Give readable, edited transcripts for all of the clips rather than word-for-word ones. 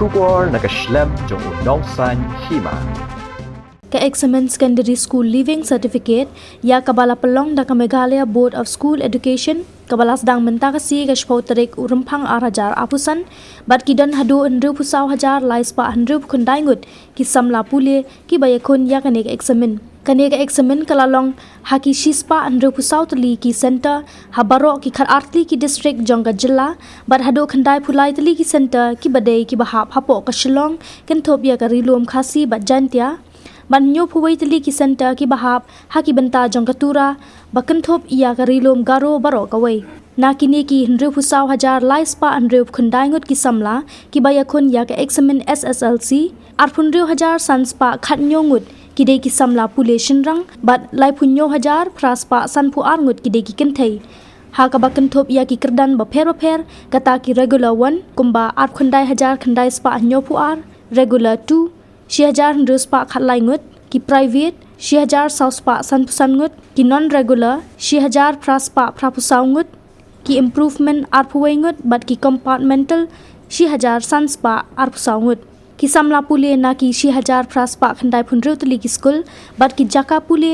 Shubor nakaslem jong unongsan hima. Ka-examen secondary school living certificate ya kabala pelong da ka Meghalaya Board of School Education kabala sedang mentakasi ka shpauterik urempang arajar apusan bat kidan hadu henru pusau hajar laispa henru kundaingut ki samla pule ki bayakun ya kanek examen kanek examen kalalong haki shispa henru pusau teli ki center habaro ki khat artli ki district jongga jilla bat hadu khandai pulai teli ki center ki badai ki bahap hapo ka shillong kentop ya ka rilum khasi bat jantia ban nyo phuwai tali ki center ki bahap haki benta jong katura bakan thop iya ka rilom garo baro kawai na kini ki hinru phusau hajar laispa anru khundai ngut ki samla ki bayakun ya ka examen SSLC arphunru hajar sanspa khatnyo ngut ki dei ki samla population rang bat lai phunyo hajar praspa sanphu ar ngut ki dei ki kenthai ha ka bakan thop iya ki kerdan ba pher kata ki regular 1 kumba ar khundai hajar khandai spa nyo phu ar regular 2 1000 henru spa khatlai ngut ki private 1000 sauspa sanpusan ngut ki non regular 1000 praspa prapusau ngut ki improvement arpuwai ngut bat ki compartmental 1000 sanspa arpusau ngut ki samla pule na ki 1000 praspa khandai phunru tli ki school bat ki jaka pule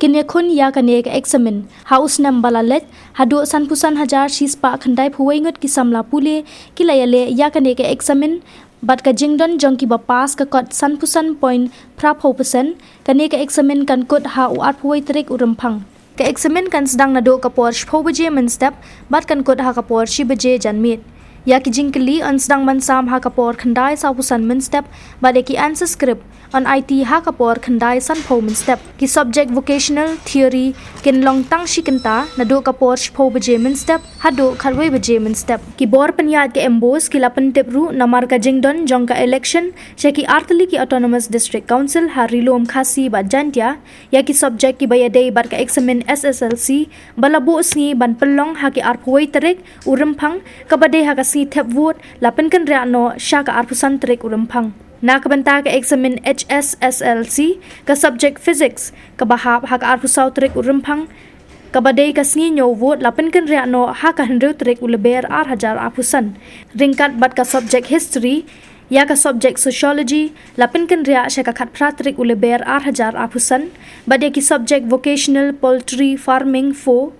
kine khun ya kane ka examen house number lalet hadu sanpusan hajar shispa khandai phuwai ngut ki samla pule ki layale ya kane ka examen bat ka jingdon jongki ba pass ka kot sanpusan point prapho% kane ka examen kan kot ha u arphuai trek urumphang ka examen kan sedang nado ka por shpho baje men step bat kan kot ha ka por shi baje janmit ya ki jingkli an sedang man sam ha ka por khandai sapusan men step bat ki answer script on IT ha ka por khandai san pho men step ki subject vocational theory kin long tang shikenta nado ka por shpho baje men step hado kharwai baje men step ki bor panyat ke embos ki lapan tepru namar ka jingdon jong ka election sheki artli ki autonomous district council ha rilom khasi ba jantia ya ki subject ki bayade bar ka examen SSLC balabo sni ban pelong ha ki arphuai terek urumphang kabade ha ka si thep vote lapan kan ria no sha ka arpusan terek urumphang na kabanta ka examen HSSLC ka subject physics ka bahap ha ka arpusau trek urumphang kabadai ka sngi nyo vote lapan kan ria no ha ka henru trek uleber ar hajar apusan ringkat bat ka subject history ya ka subject sociology lapan kan ria sha ka khat phra trek uleber ar hajar apusan bade ki subject vocational poultry farming 4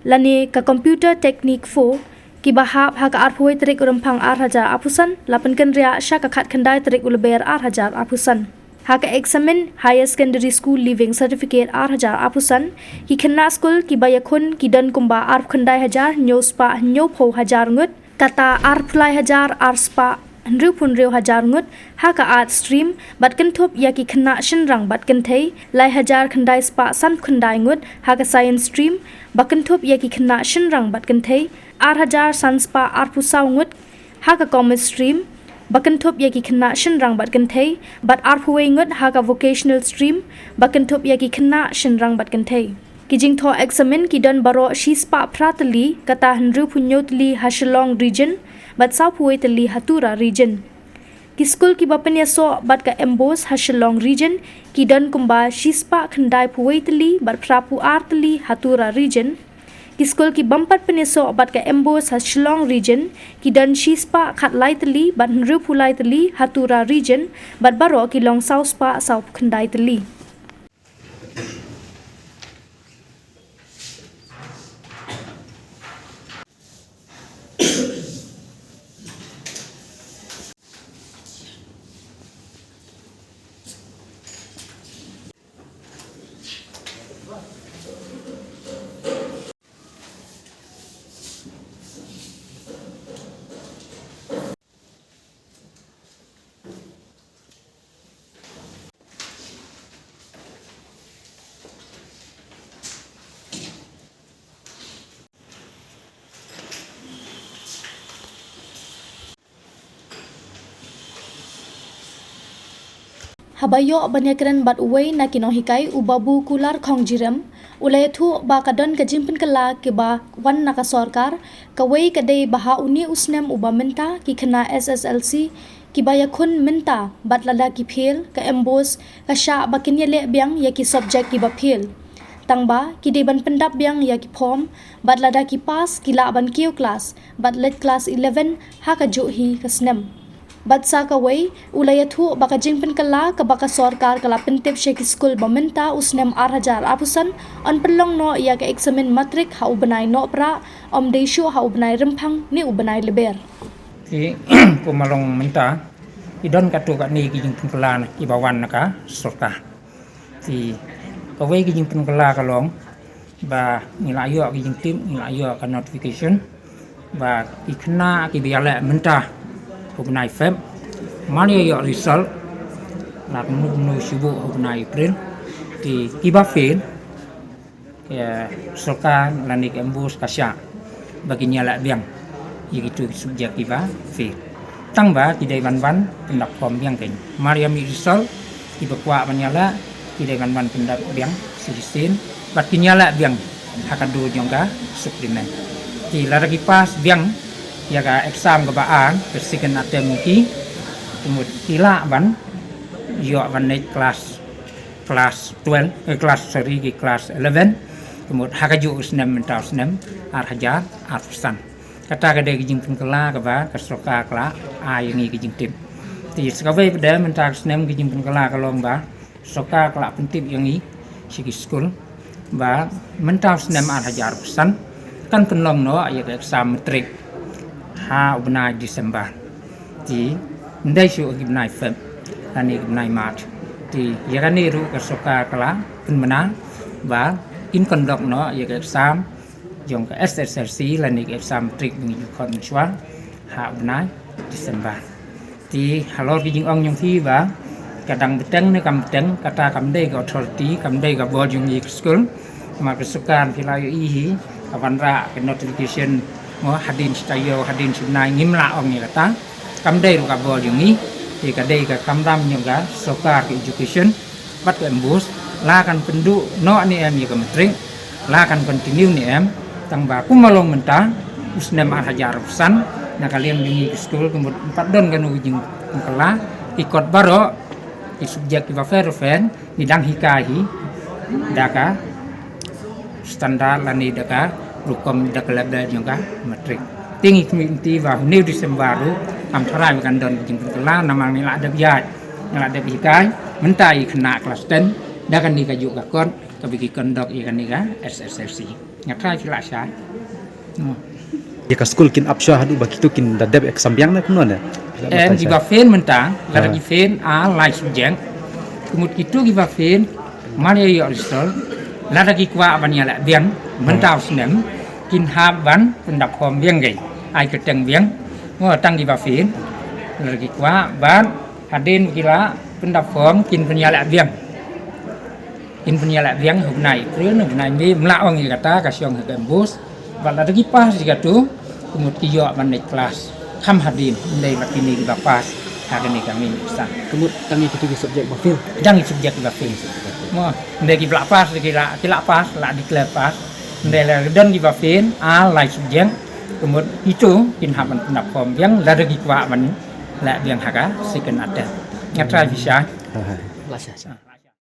lane ka computer technique 4 ki bahap ha ka arphuai trek urumphang ar hajar apusan lapan kan ria sha ka khat khandai trek uleber ar hajar apusan ha ka examen higher secondary school living certificate ar hajar apusan ki khanna school ki bayakhun ki dan kumba ar khandai hajar nyo spa nyo pho hajar ngut kata ar phlai hajar ar spa henru phunreu hajar ngut ha ka art stream bat kan thop ya ki khanna shin rang bat kan thei lai hajar khandai spa san khandai ngut ha ka science stream bakan thop ya ki khanna shin rang bat kan thei ar hajar san spa ar pusau ngut ha ka commerce stream bakan thop ya ki khanna shin rang bat kan thei bat ar phuwai ngut ha ka vocational stream bakan thop ya ki khanna shin rang bat kan thei ki jing tho examen ki don baro shi spa pratli kata henru phunyotli hashlong region bat sau phuai tli hatura region ki school ki bapanya so bat ka embos hashlong region ki don kumba shi spa khandai phuai tli bat prapu artli hatura region ki school ki bampat peneso bat ka embos hashlong region ki dan shispa khat lai tli bat henru phulai tli hatura region bat baro ki long south spa south khandai tli habayo banyakran bat uwei na kinohikai ubabu kular khongjiram ulai thu ba kadon ka jimpin kala ke ba wan na ka sarkar kawai kadai baha uni usnem uba menta ki khana SSLC ki baya khun menta bat lada ki phel ka embos ka sha ba kinyele biang ya ki subject ki ba phel tangba ki de ban pendap biang ya ki form bat lada ki pass ki la ban keu class bat let class 11 ha ka jo hi ka snem Batsa kawai ulayathu baka jingpen kala ka baka sorkar kala pentip shek school meminta usnem 8,000 apusan on pelong no ia ka eksamen matrik ha ubenai no pra om desyo ha ubenai rempang ni ubenai leber. Thì cô mà lòng mình ta thì đơn cả tụ cả này cái những phần là này cái bảo quan là cả sốt cả thì có với cái những phần là cả lòng và người lại dựa cái những tim người lại dựa cái notification và cái khna cái bia lệ mình ta hôm nay phép mà nếu dựa result là cái nuôi sư vụ hôm nay April thì cái bác phiền cái sốt cả là này cái embus kasya bagi nyala biang iaitu subjek iba fi tang ba tidai ban pendak kom yang ken Maria Misal iba kwa menyala tidai ban pendak biang silisin bat kinyala biang hakadu nyongga suplemen ti laragi pas biang ya ga exam ga baan persikan atem ki kumut kila ban yo ban naik kelas 12 kelas 11 kumut hakaju usnem mentau usnem arhajar arfusan kata kadai kijing pengkela kaba kasoka kala yang ini kijing tim ti sekawai pada mentak senem kijing pengkela kalong ba soka kala pentip yang ini sigi school ba mentak senem hajar pesan kan penlong no ya exam matrik ha ubnai Desember ti ndai shu ubnai Feb dan ubnai March ti ya kan ni ru kasoka kala penmenang ba in kondok no ya exam dòng cái SSLC là những exam trick mình còn xóa hạ benai Desember thì halor cái những ông nhung thi và cả đằng beteng này cầm beteng kata cầm đây cái authority cầm đây cái board yung school mà cái sukan thì lại ý awan ra cái notification mo hadin stayo hadin sunai ngimla ông như kata cầm đây cái board yung ý thì cái đây cái cầm ram những cái sokar cái education bắt cái embus la kan pendu no ni em như cái trick la kan continue ni em tang ba kumalong mentah usnem hajar pesan na kalian bingi ke school kemudian 4 don kan ujung kala ikut baro di subjek iba ferfen nidang hikahi daka standar lani daka rukom daka labda juga matrik tinggi kminti wa new Desember am tharai kan don ujung kala namang ni la ada biat la ada hikai mentai kena kelas 10 dakan ni kaju ka kon kabigi kondok ikan ni ka SSLC ngatrai sila siya ya ka school kin apsha hadu bakitu kin dadab exam yang na kuno na en giba fen mentang lara gi fen a lai subjek kumut kitu giba fen mane yo result lara gi kwa banya la biang mentau snem kin haban pendap kom biang gai ai keteng biang ngo tang giba fen lara gi kwa ban hadin gila pendap kom kin penya la biang in punya la biang hôm nay hôm nay mi mlaong ni kata kasyong ke bus bala lagi pas jika tu kumut kiyo man naik kelas kham hadin ndai makini di pas hari ni kami bisa kumut kami kitu subjek bafil jangan subjek bafil mo ndai ki pas kila pas la di pas ndai la dan di bafil a lai subjek kumut itu kin haban pendak kom yang la lagi kwa man la biang haga sikan ada ngatra bisa lasya